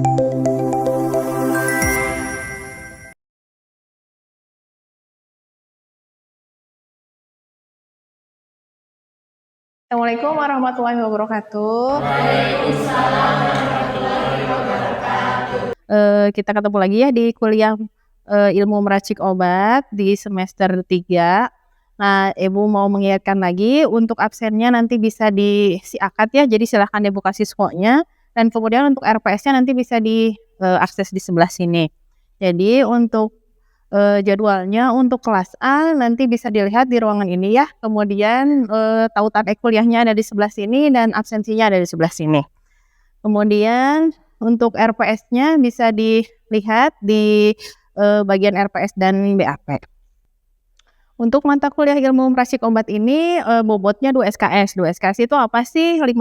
Assalamualaikum warahmatullahi wabarakatuh. Waalaikumsalam warahmatullahi wabarakatuh. Kita ketemu lagi ya di kuliah ilmu meracik obat di semester 3. Nah, Ibu mau mengingatkan lagi untuk absennya nanti bisa disiakat ya, jadi silahkan dibuka siswanya dan kemudian untuk RPS-nya nanti bisa diakses di sebelah sini. Jadi untuk jadwalnya untuk kelas A nanti bisa dilihat di ruangan ini ya, kemudian tautan kuliahnya ada di sebelah sini dan absensinya ada di sebelah sini. Kemudian untuk RPS-nya bisa dilihat di bagian RPS dan BAP. Untuk mata kuliah ilmu meracik obat ini bobotnya 2 SKS. 2 SKS itu apa sih? 50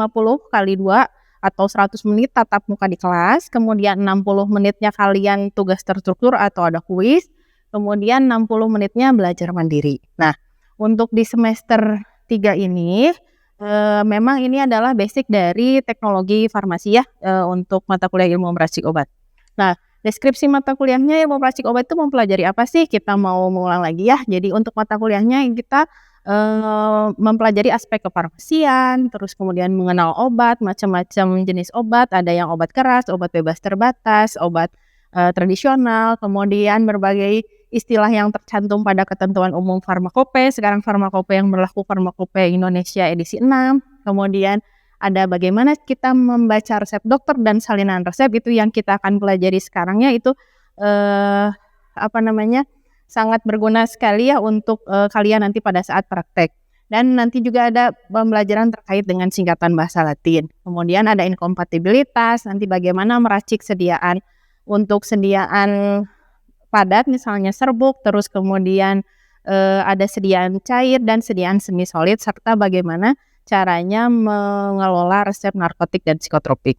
kali 2 atau 100 menit tatap muka di kelas, kemudian 60 menitnya kalian tugas terstruktur atau ada kuis, kemudian 60 menitnya belajar mandiri. Nah, untuk di semester 3 ini memang ini adalah basic dari teknologi farmasi ya, untuk mata kuliah ilmu meracik obat. Nah, deskripsi mata kuliahnya ilmu meracik obat itu mempelajari apa sih? Kita mau mengulang lagi ya. Jadi untuk mata kuliahnya kita mempelajari aspek kefarmasian, terus kemudian mengenal obat, macam-macam jenis obat, ada yang obat keras, obat bebas terbatas, obat tradisional, kemudian berbagai istilah yang tercantum pada ketentuan umum farmakope. Sekarang farmakope yang berlaku farmakope Indonesia edisi 6. Kemudian ada bagaimana kita membaca resep dokter dan salinan resep, itu yang kita akan pelajari sekarangnya itu sangat berguna sekali ya untuk kalian nanti pada saat praktek. Dan nanti juga ada pembelajaran terkait dengan singkatan bahasa Latin. Kemudian ada inkompatibilitas, nanti bagaimana meracik sediaan untuk sediaan padat misalnya serbuk, terus kemudian ada sediaan cair dan sediaan semi solid, serta bagaimana caranya mengelola resep narkotik dan psikotropik.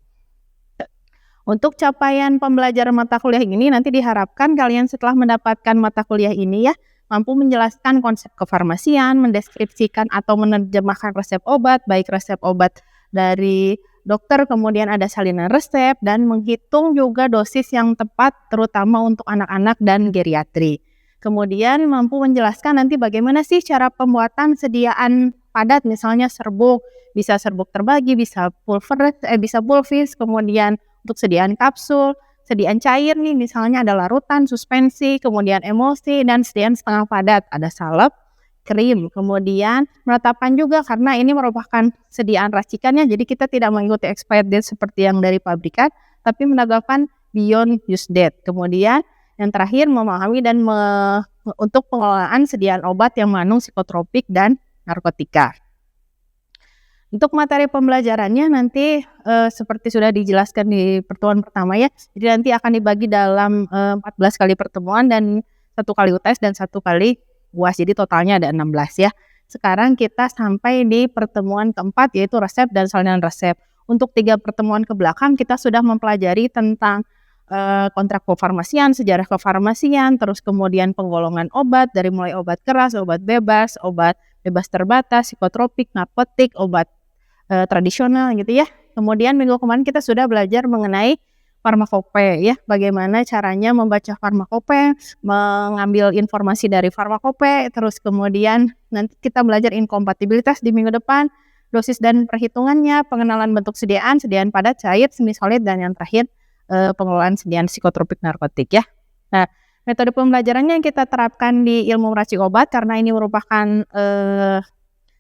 Untuk capaian pembelajaran mata kuliah ini nanti diharapkan kalian setelah mendapatkan mata kuliah ini ya mampu menjelaskan konsep kefarmasian, mendeskripsikan atau menerjemahkan resep obat, baik resep obat dari dokter, kemudian ada salinan resep, dan menghitung juga dosis yang tepat terutama untuk anak-anak dan geriatri. Kemudian mampu menjelaskan nanti bagaimana sih cara pembuatan sediaan padat, misalnya serbuk, bisa serbuk terbagi, bisa pulvis, kemudian untuk sediaan kapsul, sediaan cair nih misalnya ada larutan, suspensi, kemudian emulsi, dan sediaan setengah padat, ada salep, krim, kemudian penetapan juga karena ini merupakan sediaan racikannya, jadi kita tidak mengikuti expired date seperti yang dari pabrikan, tapi menetapkan beyond use date. Kemudian yang terakhir memahami dan untuk pengelolaan sediaan obat yang mengandung psikotropik dan narkotika. Untuk materi pembelajarannya nanti seperti sudah dijelaskan di pertemuan pertama ya, jadi nanti akan dibagi dalam 14 kali pertemuan dan 1 kali UTS dan 1 kali UAS, jadi totalnya ada 16 ya. Sekarang kita sampai di pertemuan keempat yaitu resep dan salinan resep. Untuk 3 pertemuan ke belakang kita sudah mempelajari tentang kontrak kefarmasian, sejarah kefarmasian, terus kemudian penggolongan obat dari mulai obat keras, obat bebas terbatas, psikotropik, narkotik, obat tradisional gitu ya. Kemudian minggu kemarin kita sudah belajar mengenai farmakope ya, bagaimana caranya membaca farmakope, mengambil informasi dari farmakope, terus kemudian nanti kita belajar inkompatibilitas di minggu depan, dosis dan perhitungannya, pengenalan bentuk sediaan padat, cair, semi solid, dan yang terakhir pengelolaan sediaan psikotropik narkotik ya. Nah, metode pembelajarannya yang kita terapkan di ilmu meracik obat karena ini merupakan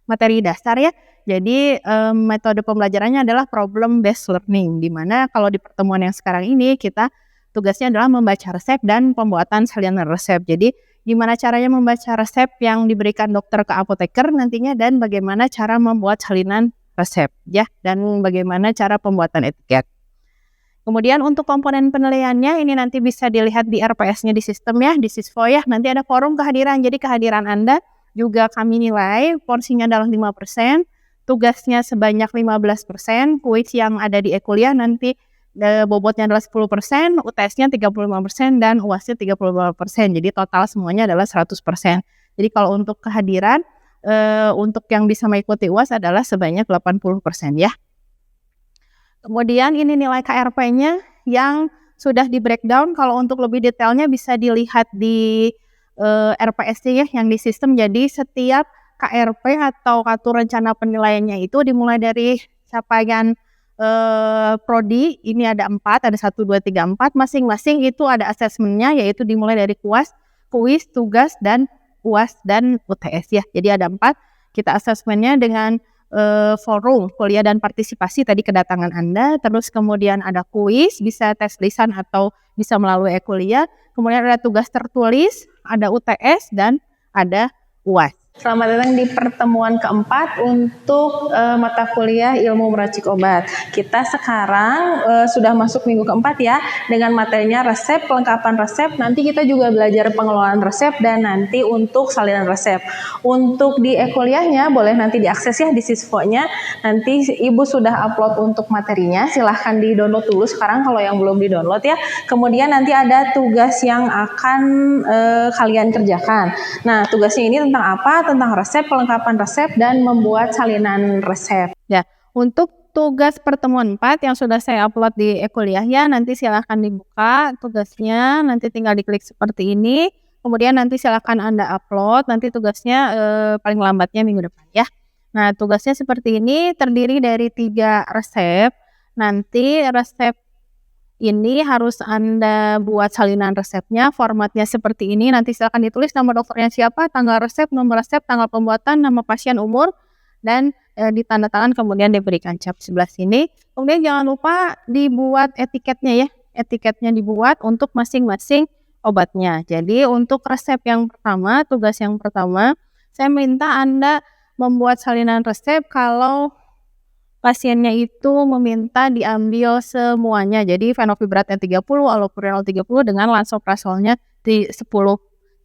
materi dasar ya. Jadi metode pembelajarannya adalah problem based learning, di mana kalau di pertemuan yang sekarang ini kita tugasnya adalah membaca resep dan pembuatan salinan resep. Jadi gimana caranya membaca resep yang diberikan dokter ke apoteker nantinya, dan bagaimana cara membuat salinan resep ya, dan bagaimana cara pembuatan etiket. Kemudian untuk komponen penilaiannya ini nanti bisa dilihat di RPS-nya di sistem ya, di Sisvo ya. Nanti ada forum kehadiran, jadi kehadiran Anda juga kami nilai, porsinya adalah 5%, tugasnya sebanyak 15%, kuis yang ada di e-kuliah nanti bobotnya adalah 10%, UTS-nya 35%, dan UAS-nya 35%. Jadi total semuanya adalah 100%. Jadi kalau untuk kehadiran, untuk yang bisa mengikuti UAS adalah sebanyak 80% ya. Kemudian ini nilai KRP-nya yang sudah di breakdown. Kalau untuk lebih detailnya bisa dilihat di RPS-nya ya, yang di sistem. Jadi setiap KRP atau kartu rencana penilaiannya itu dimulai dari capaian prodi, ini ada 4, ada 1, 2, 3, 4. Masing-masing itu ada asesmennya, yaitu dimulai dari kuis, tugas, dan UAS dan UTS ya. Jadi ada 4. Kita asesmennya dengan forum, kuliah dan partisipasi tadi kedatangan Anda. Terus kemudian ada kuis, bisa tes lisan atau bisa melalui e-kuliah. Kemudian ada tugas tertulis, ada UTS, dan ada UAS. Selamat datang di pertemuan keempat untuk mata kuliah ilmu meracik obat. Kita sekarang sudah masuk minggu keempat ya, dengan materinya resep, pelengkapan resep. Nanti kita juga belajar pengelolaan resep dan nanti untuk salinan resep. Untuk di e-kuliahnya boleh nanti diakses ya di Sisfonya. Nanti Ibu sudah upload untuk materinya, silahkan di-download dulu sekarang kalau yang belum di-download ya. Kemudian nanti ada tugas yang akan kalian kerjakan. Nah, tugasnya ini tentang apa? Tentang resep, pelengkapan resep, dan membuat salinan resep. Ya, untuk tugas pertemuan 4 yang sudah saya upload di e-kuliah ya, nanti silahkan dibuka tugasnya, nanti tinggal diklik seperti ini, kemudian nanti silahkan Anda upload, nanti tugasnya paling lambatnya minggu depan ya. Nah, tugasnya seperti ini, terdiri dari 3 resep, nanti resep ini harus Anda buat salinan resepnya, formatnya seperti ini. Nanti silakan ditulis nama dokternya siapa, tanggal resep, nomor resep, tanggal pembuatan, nama pasien, umur, dan ditanda tangan kemudian diberikan cap sebelah sini. Kemudian jangan lupa dibuat etiketnya ya. Etiketnya dibuat untuk masing-masing obatnya. Jadi untuk resep yang pertama, tugas yang pertama, saya minta Anda membuat salinan resep kalau pasiennya itu meminta diambil semuanya. Jadi fenofibraten 30, allopurinol 30 dengan lansoprasolnya di 10.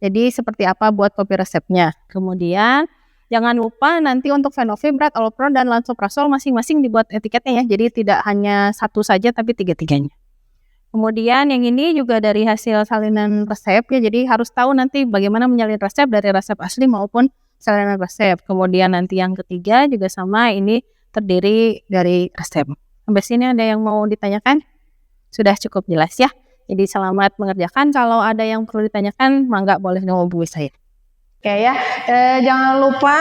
Jadi seperti apa buat kopi resepnya. Kemudian jangan lupa nanti untuk fenofibrat, allopurinol, dan lansoprazol masing-masing dibuat etiketnya ya. Jadi tidak hanya satu saja tapi 3-3-nya. Kemudian yang ini juga dari hasil salinan resep ya. Jadi harus tahu nanti bagaimana menyalin resep dari resep asli maupun salinan resep. Kemudian nanti yang ketiga juga sama, ini terdiri dari resep. Sampai sini ada yang mau ditanyakan? Sudah cukup jelas ya. Jadi selamat mengerjakan. Kalau ada yang perlu ditanyakan, mangga boleh menghubungi saya. Oke ya. Jangan lupa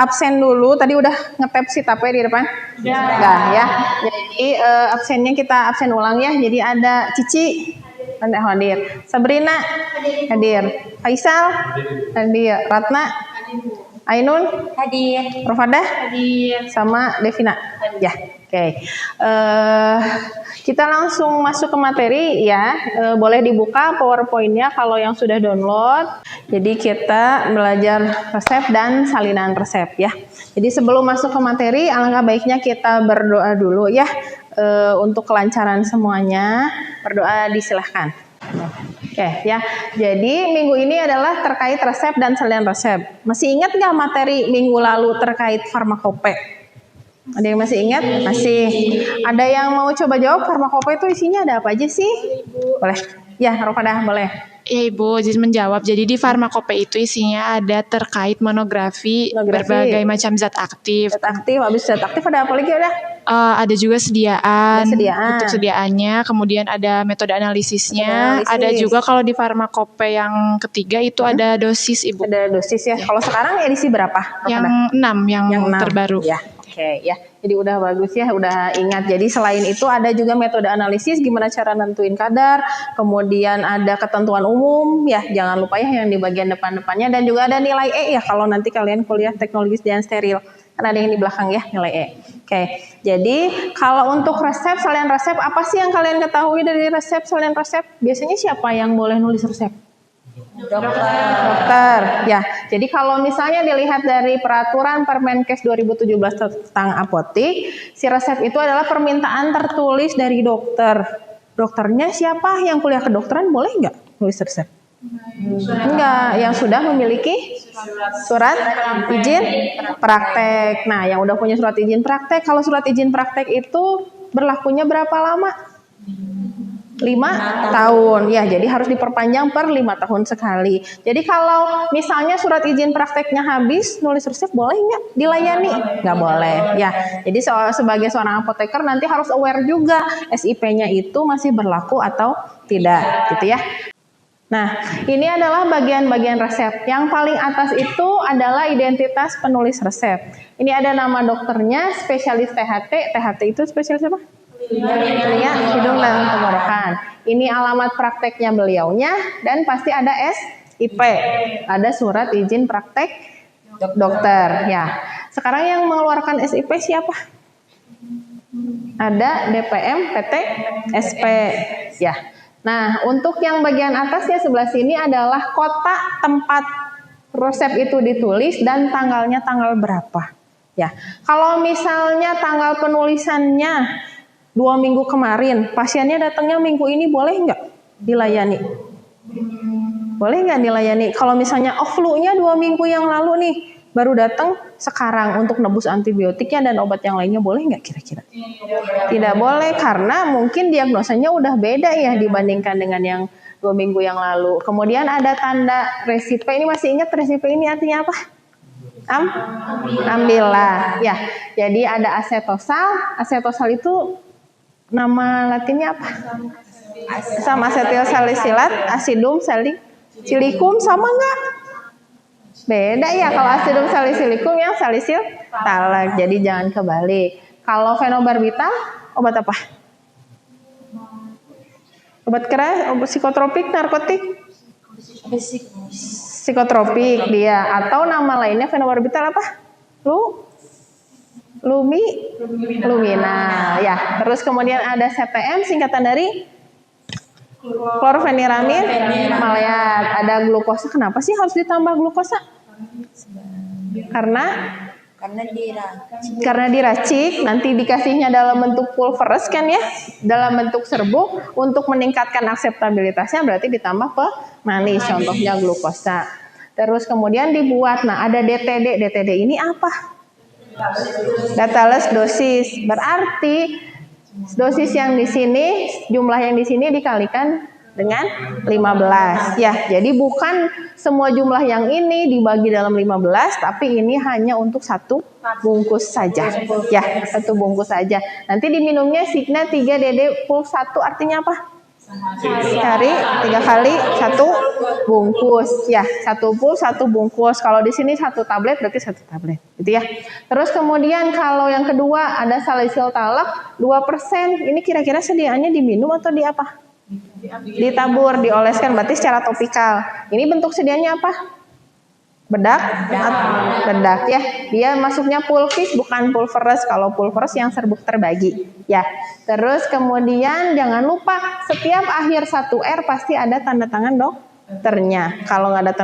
absen dulu. Tadi udah nge-tap si tape di depan? Ya. Enggak ya. Jadi absennya kita absen ulang ya. Jadi ada Cici hadir. Sabrina hadir. Faisal hadir. Ratna Ainun hadir, Rofadah hadir, sama Devina ya. Oke. Kita langsung masuk ke materi ya. Boleh dibuka PowerPoint-nya kalau yang sudah download. Jadi kita belajar resep dan salinan resep ya. Jadi sebelum masuk ke materi, alangkah baiknya kita berdoa dulu ya. Untuk kelancaran semuanya, berdoa disilahkan. Oke ya, jadi minggu ini adalah terkait resep dan salinan resep. Masih ingat nggak materi minggu lalu terkait farmakope? Ada yang masih ingat? Masih. Ada yang mau coba jawab farmakope itu isinya ada apa aja sih? Boleh. Ya, Rofadah boleh. Ya Ibu, jadi menjawab. Jadi di farmakope itu isinya ada terkait monografi berbagai macam zat aktif. Zat aktif, habis zat aktif ada apa lagi udah? Ada juga sediaan. Sediaan. Untuk sediaannya, kemudian ada metode analisisnya. Ada juga kalau di farmakope yang ketiga itu ada dosis Ibu. Ada dosis ya. Kalau sekarang edisi berapa? Yang 6 yang 6 terbaru. Ya. Oke ya, jadi udah bagus ya, udah ingat. Jadi selain itu ada juga metode analisis, gimana cara nentuin kadar, kemudian ada ketentuan umum ya, jangan lupa ya yang di bagian depan-depannya, dan juga ada nilai E ya kalau nanti kalian kuliah teknologi dan steril, kan ada yang di belakang ya nilai E. Oke, jadi kalau untuk resep, salinan resep, apa sih yang kalian ketahui dari resep, salinan resep? Biasanya siapa yang boleh nulis resep? Dokter. Ya, jadi kalau misalnya dilihat dari peraturan Permenkes 2017 tentang apotik, si resep itu adalah permintaan tertulis dari dokter. Dokternya siapa yang kuliah kedokteran boleh nggak nulis resep? Enggak, yang sudah memiliki surat izin praktek. Nah, yang udah punya surat izin praktek, kalau surat izin praktek itu berlakunya berapa lama? 5 tahun. Ya, jadi harus diperpanjang per 5 tahun sekali. Jadi kalau misalnya surat izin prakteknya habis, nulis resep boleh nggak dilayani? Nggak boleh. Ya, jadi sebagai seorang apoteker nanti harus aware juga SIP-nya itu masih berlaku atau tidak, gitu ya. Nah, ini adalah bagian-bagian resep. Yang paling atas itu adalah identitas penulis resep. Ini ada nama dokternya, spesialis THT. THT itu spesialis apa? Telinga, hidung, dan tenggorokan. Ini alamat prakteknya beliaunya dan pasti ada SIP. Ada surat izin praktek dokter. Ya. Sekarang yang mengeluarkan SIP siapa? Ada DPM, PT, SP. Ya. Nah, untuk yang bagian atasnya sebelah sini adalah kota tempat resep itu ditulis dan tanggalnya tanggal berapa. Ya. Kalau misalnya tanggal penulisannya 2 minggu kemarin, pasiennya datangnya minggu ini, boleh nggak dilayani? Boleh nggak dilayani? Kalau misalnya flu-nya 2 minggu yang lalu nih, baru datang sekarang untuk nebus antibiotiknya dan obat yang lainnya, boleh nggak kira-kira? Tidak boleh, karena mungkin diagnosanya udah beda ya dibandingkan dengan yang 2 minggu yang lalu. Kemudian ada tanda resipe, ini masih ingat resipe ini artinya apa? Ambillah. Ya, jadi ada asetosal. Asetosal itu nama latinnya apa? Asam asetil salisilat, acidum salicilicum, sama nggak? Beda ya, kalau acidum salicilicum yang salisil talak, jadi jangan kebalik. Kalau fenobarbital, obat apa? Obat keras, obat psikotropik, narkotik? Psikotropik dia, atau nama lainnya fenobarbital apa? Luminal ya. Terus kemudian ada CTM, singkatan dari klorfeniramin maleat. Ada glukosa. Kenapa sih harus ditambah glukosa? Karena diracik, nanti dikasihnya dalam bentuk pulveres kan ya, dalam bentuk serbuk. Untuk meningkatkan akseptabilitasnya berarti ditambah pemanis, contohnya glukosa. Terus kemudian dibuat, nah ada DTD. DTD ini apa? Dateless dosis, berarti dosis yang di sini, jumlah yang di sini dikalikan dengan 15. Ya, jadi bukan semua jumlah yang ini dibagi dalam 15, tapi ini hanya untuk satu bungkus saja. Ya, satu bungkus saja. Nanti diminumnya Signa 3DD pul 1, artinya apa? Cari 3 kali 1 bungkus. Ya, 1 pul 1 bungkus. Kalau di sini 1 tablet berarti 1 tablet, gitu ya. Terus kemudian kalau yang kedua ada salisil talak 2%. Ini kira-kira sediaannya diminum atau di apa? Ditabur, dioleskan, berarti secara topikal. Ini bentuk sediaannya apa? Bedak ya. Dia masuknya pulvis bukan pulveres. Kalau pulveres yang serbuk terbagi ya. Terus kemudian jangan lupa setiap akhir 1R pasti ada tanda tangan dokternya. Kalau nggak ada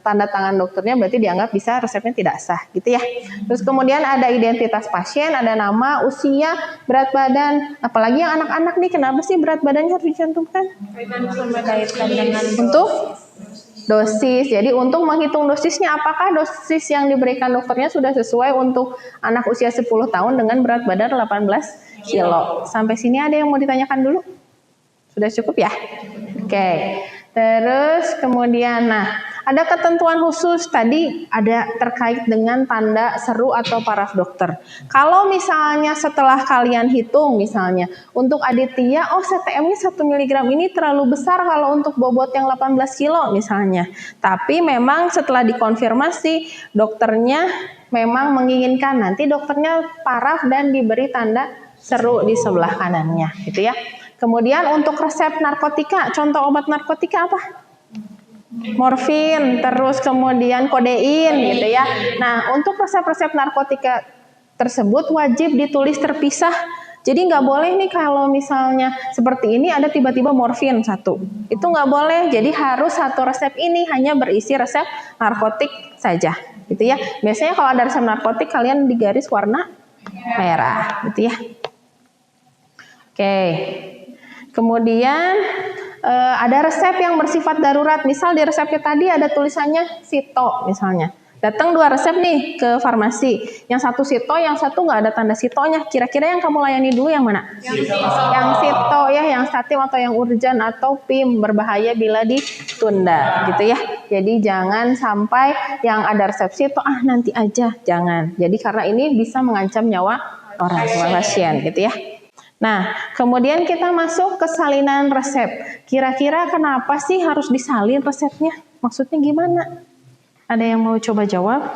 tanda tangan dokternya berarti dianggap bisa resepnya tidak sah, gitu ya. Terus kemudian ada identitas pasien, ada nama, usia, berat badan. Apalagi yang anak-anak nih, kenapa sih berat badannya harus dicantumkan? Untuk dosis. Jadi untuk menghitung dosisnya, apakah dosis yang diberikan dokternya sudah sesuai untuk anak usia 10 tahun dengan berat badan 18 kilo. Sampai sini ada yang mau ditanyakan dulu? Sudah cukup ya? Oke. Terus kemudian, nah ada ketentuan khusus tadi ada terkait dengan tanda seru atau paraf dokter. Kalau misalnya setelah kalian hitung misalnya untuk Aditya, CTM-nya 1 mg ini terlalu besar kalau untuk bobot yang 18 kilo misalnya. Tapi memang setelah dikonfirmasi dokternya memang menginginkan nanti dokternya paraf dan diberi tanda seru di sebelah kanannya, gitu ya. Kemudian untuk resep narkotika, contoh obat narkotika apa? Morfin, terus kemudian kodein, gitu ya. Nah, untuk resep-resep narkotika tersebut wajib ditulis terpisah. Jadi nggak boleh nih kalau misalnya seperti ini ada tiba-tiba morfin 1. Itu nggak boleh. Jadi harus satu resep ini hanya berisi resep narkotik saja, gitu ya. Biasanya kalau ada resep narkotik kalian digaris warna merah, gitu ya. Oke. Kemudian ada resep yang bersifat darurat. Misal di resepnya tadi ada tulisannya Sito misalnya. Datang 2 resep nih ke farmasi. Yang satu sito, yang satu nggak ada tanda sitonya. Kira-kira yang kamu layani dulu yang mana? Yang sito ya, yang statim atau yang urgent atau PIM, berbahaya bila ditunda gitu ya. Jadi jangan sampai yang ada resep sito nanti aja, jangan. Jadi karena ini bisa mengancam nyawa orang pasien gitu ya. Nah, kemudian kita masuk ke salinan resep. Kira-kira kenapa sih harus disalin resepnya? Maksudnya gimana? Ada yang mau coba jawab?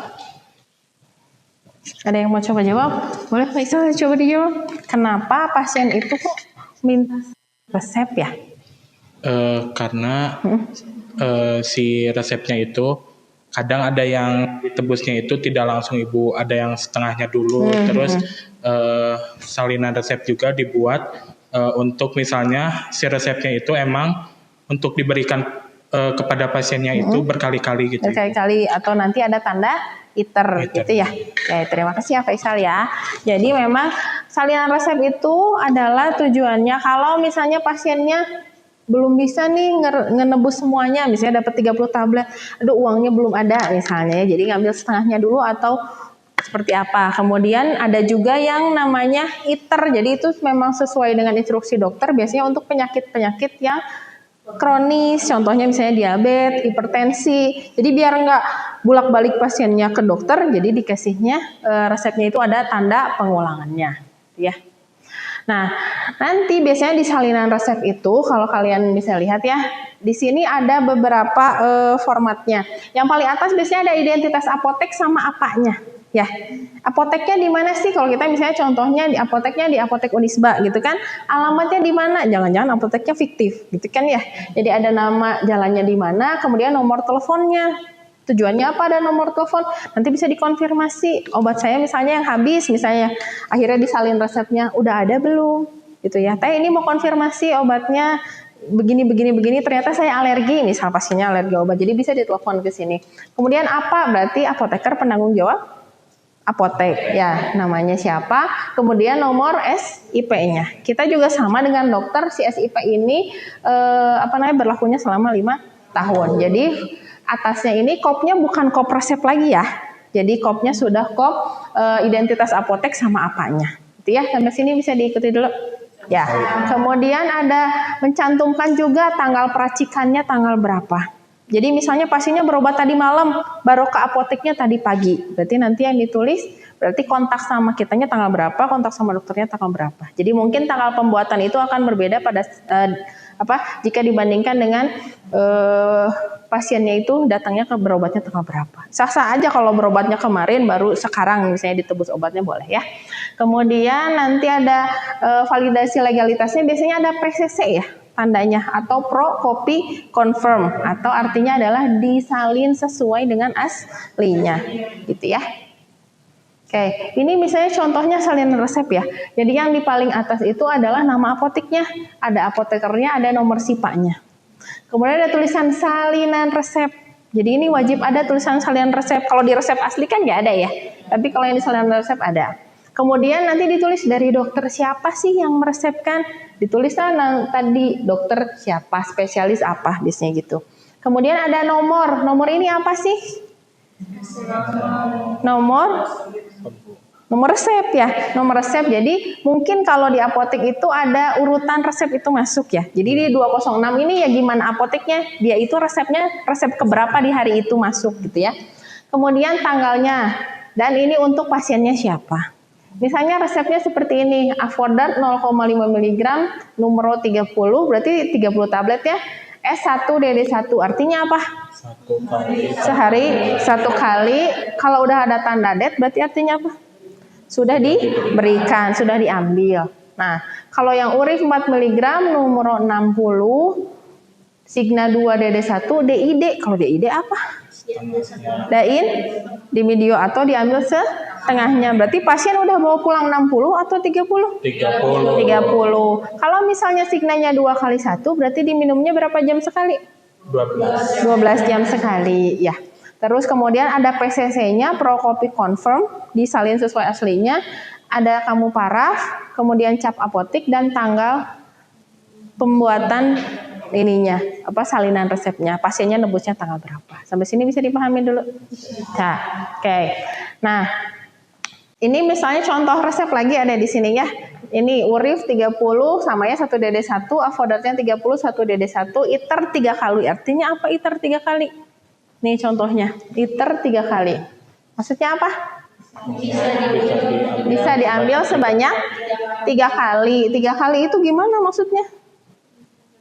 Ada yang mau coba jawab? Boleh Pak Isal coba dijawab. Kenapa pasien itu kok minta resep ya? Karena si resepnya itu kadang ada yang ditebusnya itu tidak langsung Ibu, ada yang setengahnya dulu. Terus salinan resep juga dibuat untuk misalnya si resepnya itu emang untuk diberikan kepada pasiennya itu berkali-kali gitu. Berkali-kali atau nanti ada tanda iter gitu ya. Ya, terima kasih ya Faisal ya. Jadi memang salinan resep itu adalah tujuannya kalau misalnya pasiennya belum bisa nih ngenebus semuanya, misalnya dapat 30 tablet, aduh uangnya belum ada misalnya ya. Jadi ngambil setengahnya dulu atau seperti apa. Kemudian ada juga yang namanya iter. Jadi itu memang sesuai dengan instruksi dokter, biasanya untuk penyakit-penyakit yang kronis, contohnya misalnya diabetes, hipertensi. Jadi biar nggak bolak-balik pasiennya ke dokter, jadi dikasihnya resepnya itu ada tanda pengulangannya, ya. Nah, nanti biasanya di salinan resep itu, kalau kalian bisa lihat ya, di sini ada beberapa formatnya. Yang paling atas biasanya ada identitas apotek sama apanya. Ya, apoteknya di mana sih? Kalau kita misalnya contohnya di apoteknya di Apotek Unisba gitu kan, alamatnya di mana? Jangan-jangan apoteknya fiktif, gitu kan ya? Jadi ada nama jalannya di mana, kemudian nomor teleponnya. Tujuannya apa ada nomor telepon? Nanti bisa dikonfirmasi obat saya misalnya yang habis, misalnya akhirnya disalin resepnya, udah ada belum? Gitu ya. Teh ini mau konfirmasi obatnya begini, ternyata saya alergi, misal pasiennya alergi obat, jadi bisa ditelepon ke sini. Kemudian apa? Berarti apoteker penanggung jawab apotek, ya namanya siapa, kemudian nomor SIP-nya. Kita juga sama dengan dokter, si SIP ini berlakunya selama 5 tahun. Jadi atasnya ini kopnya bukan kop resep lagi ya. Jadi kopnya sudah kop identitas apotek sama apanya. Gitu ya, sampai sini bisa diikuti dulu. Ya. Kemudian ada mencantumkan juga tanggal peracikannya tanggal berapa. Jadi misalnya pasiennya berobat tadi malam, baru ke apoteknya tadi pagi. Berarti nanti yang ditulis, berarti kontak sama kitanya tanggal berapa, kontak sama dokternya tanggal berapa. Jadi mungkin tanggal pembuatan itu akan berbeda pada jika dibandingkan dengan pasiennya itu datangnya ke berobatnya tanggal berapa. Sah-sah aja kalau berobatnya kemarin, baru sekarang misalnya ditebus obatnya boleh ya. Kemudian nanti ada validasi legalitasnya, biasanya ada PCC ya. Tandanya atau pro copy confirm atau artinya adalah disalin sesuai dengan aslinya gitu ya. Oke, ini misalnya contohnya salinan resep ya. Jadi yang di paling atas itu adalah nama apoteknya, ada apotekernya, ada nomor sipanya. Kemudian ada tulisan salinan resep. Jadi ini wajib ada tulisan salinan resep. Kalau di resep asli kan nggak ada ya. Tapi kalau yang di salinan resep ada. Kemudian nanti ditulis dari dokter siapa sih yang meresepkan. Ditulislah tadi dokter siapa, spesialis apa, biasanya gitu. Kemudian ada nomor. Nomor ini apa sih? Nomor resep ya. Nomor resep. Jadi mungkin kalau di apotek itu ada urutan resep itu masuk ya. Jadi di 206 ini ya gimana apoteknya, dia itu resepnya resep keberapa di hari itu masuk gitu ya. Kemudian tanggalnya. Dan ini untuk pasiennya siapa. Misalnya resepnya seperti ini, Avodart 0,5 mg, numero 30, berarti 30 tablet ya. S1DD1, artinya apa? Sehari 1 kali. Kalau udah ada tanda det, berarti artinya apa? Sudah diberikan, sudah diambil. Nah, kalau yang urip 4 mg, numero 60, Signa 2DD1, DID. Kalau DID apa? Dain di video atau diambil setengahnya. Berarti pasien udah bawa pulang 60 atau 30? 30. Kalau misalnya signanya 2 kali 1, berarti diminumnya berapa jam sekali? 12 jam sekali ya. Terus kemudian ada PCC-nya, pro copy confirm, disalin sesuai aslinya. Ada kamu paraf, kemudian cap apotik dan tanggal pembuatan ininya, salinan resepnya, pasiennya nebusnya tanggal berapa. Sampai sini bisa dipahami dulu. Nah, oke. Nah, ini misalnya contoh resep lagi ada di sini ya. Ini urif 30 sama ya 1DD1, avodatnya 30 1DD1, iter 3 kali. Artinya apa iter 3 kali? Nih contohnya, iter 3 kali. Maksudnya apa? Bisa diambil sebanyak 3 kali. 3 kali itu gimana maksudnya?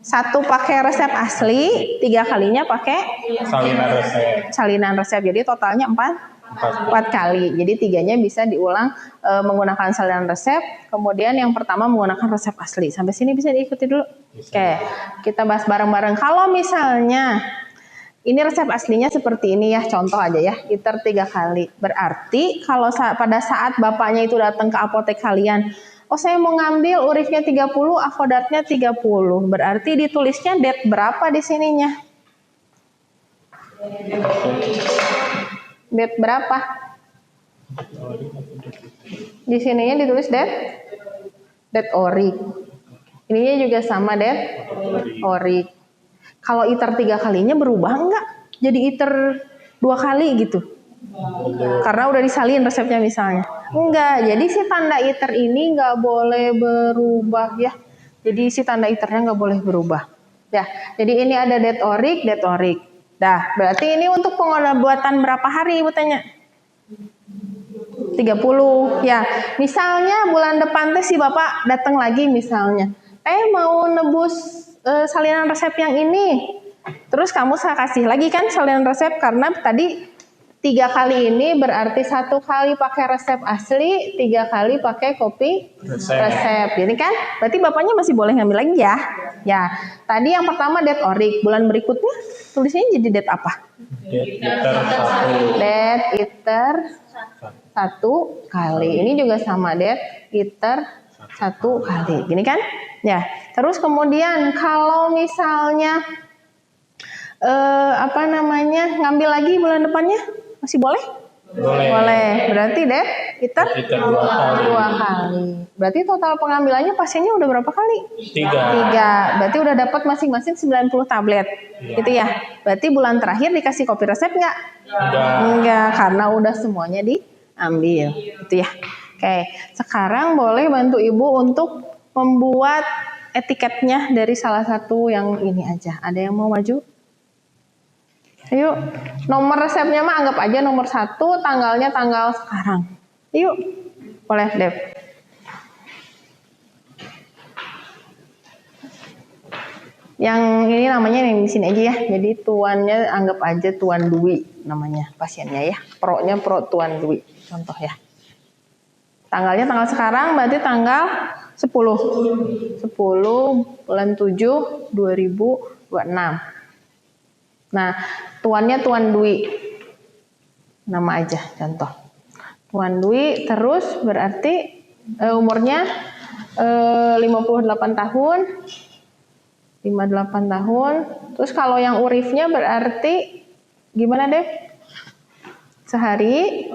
1 pakai resep asli, 3 kalinya pakai salinan resep. Jadi totalnya 4 kali. Jadi 3-nya bisa diulang menggunakan salinan resep. Kemudian yang pertama menggunakan resep asli. Sampai sini bisa diikuti dulu. Oke, kita bahas bareng-bareng. Kalau misalnya ini resep aslinya seperti ini ya, contoh aja ya, iter 3 kali. Berarti kalau pada saat bapaknya itu datang ke apotek kalian, oh saya mau ngambil urifnya 30, avodatnya 30. Berarti ditulisnya date berapa di sininya? Date berapa? Di sininya ditulis date ori. Ininya juga sama date ori. Kalau iter 3 kalinya berubah enggak? Jadi iter 2 kali gitu. Karena udah disalin resepnya misalnya. Enggak, jadi si tanda iter ini enggak boleh berubah ya. Jadi si tanda iternya enggak boleh berubah. Ya, jadi ini ada date orik. Dah, berarti ini untuk pengobatan berapa hari Ibu tanya? 30 ya. Misalnya bulan depan teh si Bapak datang lagi misalnya. Mau nebus salinan resep yang ini. Terus kamu saya kasih lagi kan salinan resep karena tadi 3 kali ini berarti 1 kali pakai resep asli, 3 kali pakai kopi resep. Ini kan berarti Bapaknya masih boleh ngambil lagi ya. Ya, tadi yang pertama date orik, bulan berikutnya tulisnya jadi date apa? Date iter 1 kali. Ini juga sama date iter 1 kali. Gini kan? Ya. Terus kemudian kalau misalnya ngambil lagi bulan depannya masih boleh? Boleh. Berarti date iter 2 kali. Berarti total pengambilannya pasiennya udah berapa kali? 3. Berarti udah dapat masing-masing 90 tablet. Gitu ya. Berarti bulan terakhir dikasih kopi resep nggak? Enggak, karena udah semuanya diambil. Gitu ya. Oke, sekarang boleh bantu Ibu untuk membuat etiketnya dari salah satu yang ini aja. Ada yang mau maju? Ayo, nomor resepnya mah anggap aja nomor 1, tanggalnya tanggal sekarang. Yuk, boleh Dep. Yang ini namanya yang di sini aja ya. Jadi tuannya anggap aja Tuan Dwi namanya pasiennya ya. Pro-nya Pro Tuan Dwi. Contoh ya. Tanggalnya tanggal sekarang berarti tanggal 10 bulan 7 2026. Nah, tuannya Tuan Dwi. Nama aja contoh. Tuan Dwi terus berarti umurnya 58 tahun. 58 tahun. Terus kalau yang urifnya berarti gimana deh? Sehari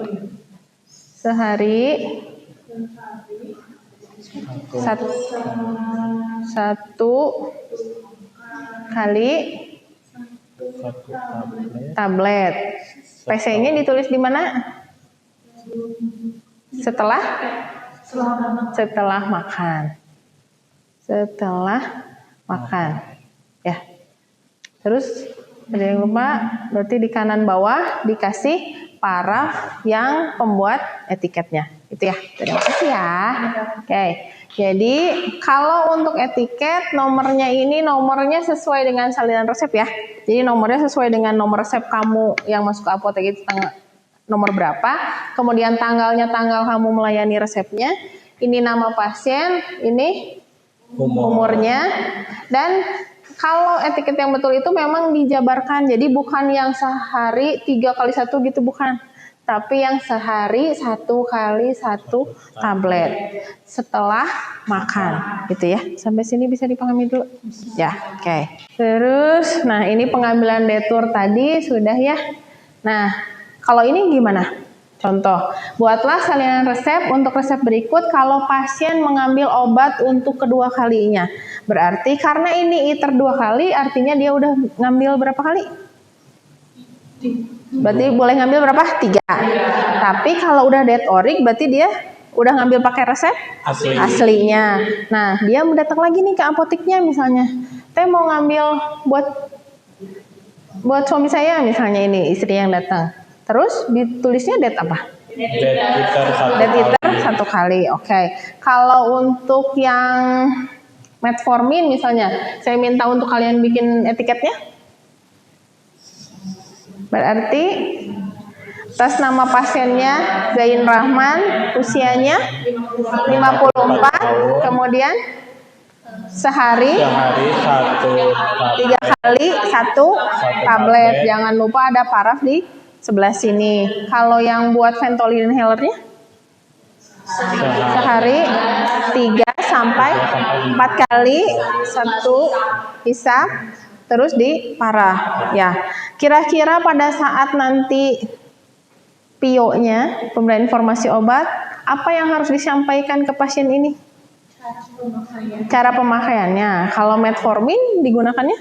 satu kali tablet. PC-nya ditulis di mana? Setelah makan. Setelah makan. Ya. Terus ada yang lupa, berarti di kanan bawah dikasih paraf yang pembuat etiketnya. Itu ya. Terima kasih ya. Oke. Jadi kalau untuk etiket nomornya sesuai dengan salinan resep ya. Jadi nomornya sesuai dengan nomor resep kamu yang masuk ke apotek itu nomor berapa. Kemudian tanggalnya tanggal kamu melayani resepnya. Ini nama pasien, ini umurnya. Dan kalau etiket yang betul itu memang dijabarkan. Jadi bukan yang sehari 3 kali 1 gitu, bukan. Tapi yang sehari 1 kali 1 tablet setelah makan gitu ya. Sampai sini bisa dipahami dulu ya. Oke. Terus ini pengambilan detur tadi sudah ya. Nah, kalau ini gimana Contoh, buatlah salinan resep untuk resep berikut kalau pasien mengambil obat untuk kedua kalinya. Berarti karena ini ITER 2 kali, artinya dia udah ngambil berapa kali? Berarti boleh ngambil berapa? 3. Tapi kalau udah DET-ORIC, berarti dia udah ngambil pakai resep aslinya. Nah, dia datang lagi nih ke apoteknya misalnya. Teh mau ngambil buat suami saya misalnya, ini istri yang datang. Terus ditulisnya date apa? Date ITER 1 kali. Oke. Kalau untuk yang metformin misalnya, saya minta untuk kalian bikin etiketnya. Berarti atas nama pasiennya Zain Rahman, usianya 54, kemudian sehari 3 kali 1 tablet. Jangan lupa ada paraf di sebelah sini. Kalau yang buat Ventolin inhalernya sehari 3 sampai 4 kali 1 bisa, terus di parah. Ya, kira-kira pada saat nanti PIO-nya, pemberian informasi obat, apa yang harus disampaikan ke pasien ini? Cara pemakaiannya. Kalau metformin digunakannya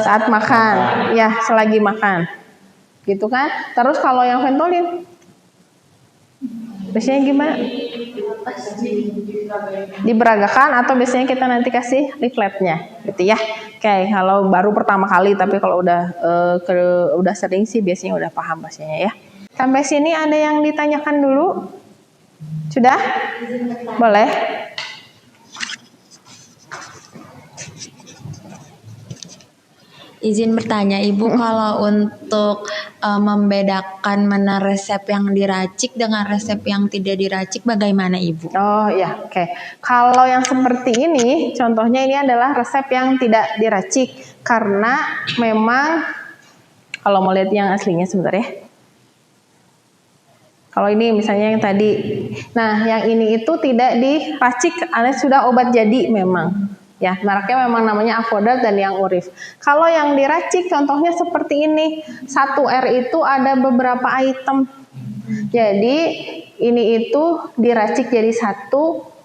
saat makan, ya selagi makan, gitu kan? Terus kalau yang Ventolin, biasanya gimana? Diberagakan atau biasanya kita nanti kasih leafletnya, gitu ya? Oke, kalau baru pertama kali, tapi kalau udah sering sih biasanya udah paham pastinya ya. Sampai sini ada yang ditanyakan dulu? Sudah? Boleh? Izin bertanya Ibu, kalau untuk membedakan mana resep yang diracik dengan resep yang tidak diracik bagaimana Ibu? Oh ya, oke. Kalau yang seperti ini, contohnya ini adalah resep yang tidak diracik karena memang kalau mau lihat yang aslinya sebentar ya. Kalau ini misalnya yang tadi, nah yang ini itu tidak diracik, alias sudah obat jadi memang. Ya, mereknya memang namanya Avodart dan yang Urif. Kalau yang diracik contohnya seperti ini. 1R itu ada beberapa item. Jadi ini itu diracik jadi 1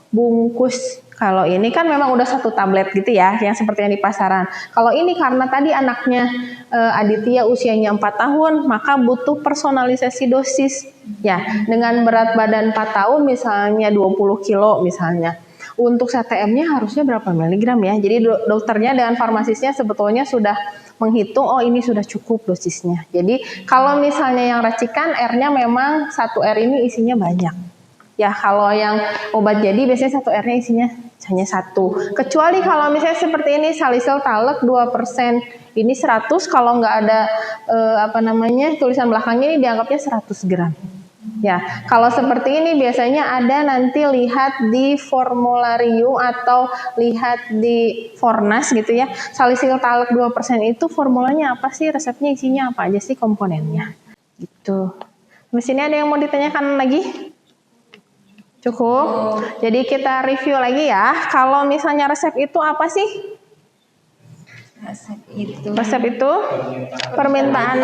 bungkus. Kalau ini kan memang udah 1 tablet gitu ya, yang seperti yang di pasaran. Kalau ini karena tadi anaknya Aditya usianya 4 tahun, maka butuh personalisasi dosis. Ya, dengan berat badan 4 tahun misalnya 20 kilo misalnya. Untuk CTM-nya harusnya berapa miligram ya? Jadi dokternya dengan farmasisnya sebetulnya sudah menghitung, oh ini sudah cukup dosisnya. Jadi kalau misalnya yang racikan R-nya memang 1R ini isinya banyak. Ya kalau yang obat jadi biasanya 1R-nya isinya hanya 1. Kecuali kalau misalnya seperti ini salicyl talek 2%. Ini 100, kalau nggak ada tulisan belakangnya ini dianggapnya 100 gram. Ya, kalau seperti ini biasanya ada nanti lihat di formularium atau lihat di Fornas gitu ya. Salicyl talek 2% itu formulanya apa sih, resepnya isinya apa aja sih komponennya. Gitu. Di sini ada yang mau ditanyakan lagi? Cukup. Jadi kita review lagi ya. Kalau misalnya resep itu apa sih? Resep itu permintaan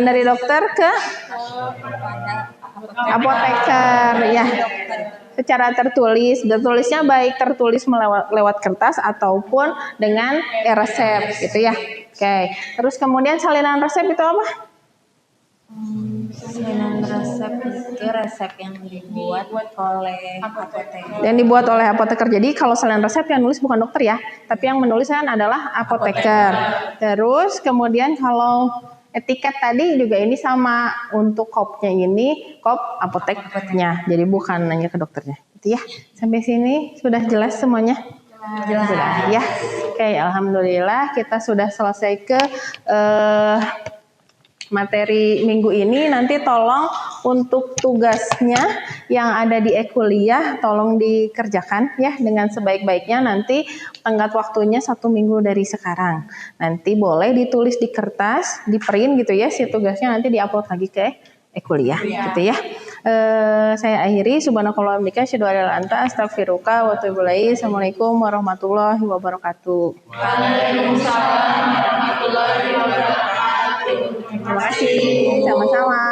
dari dokter ke apoteker ya, secara tertulis. Tertulisnya baik tertulis lewat kertas ataupun dengan resep gitu ya. Oke. Terus kemudian salinan resep itu apa? Salinan resep itu resep yang dibuat oleh apoteker. Yang dibuat oleh apoteker. Jadi kalau salinan resep yang nulis bukan dokter ya, tapi yang menuliskan adalah apoteker. Terus kemudian kalau etiket tadi juga ini sama, untuk kopnya ini kop apoteknya. Jadi bukan nanya ke dokternya. Itu ya. Sampai sini sudah jelas semuanya? Jelas. Sudah ya. Oke, alhamdulillah kita sudah selesai ke materi minggu ini. Nanti tolong untuk tugasnya yang ada di e-kuliah tolong dikerjakan ya dengan sebaik-baiknya. Nanti tenggat waktunya 1 minggu dari sekarang. Nanti boleh ditulis di kertas, di print gitu ya si tugasnya, nanti diupload lagi ke e-kuliah gitu ya. Saya akhiri. Subhanakallah wa bihamdika asyhadu an la ilaha illa anta astaghfiruka wa atubu ilaik. Assalamualaikum warahmatullahi wabarakatuh. Waalaikumsalam warahmatullahi wabarakatuh. Terima kasih. Sama-sama.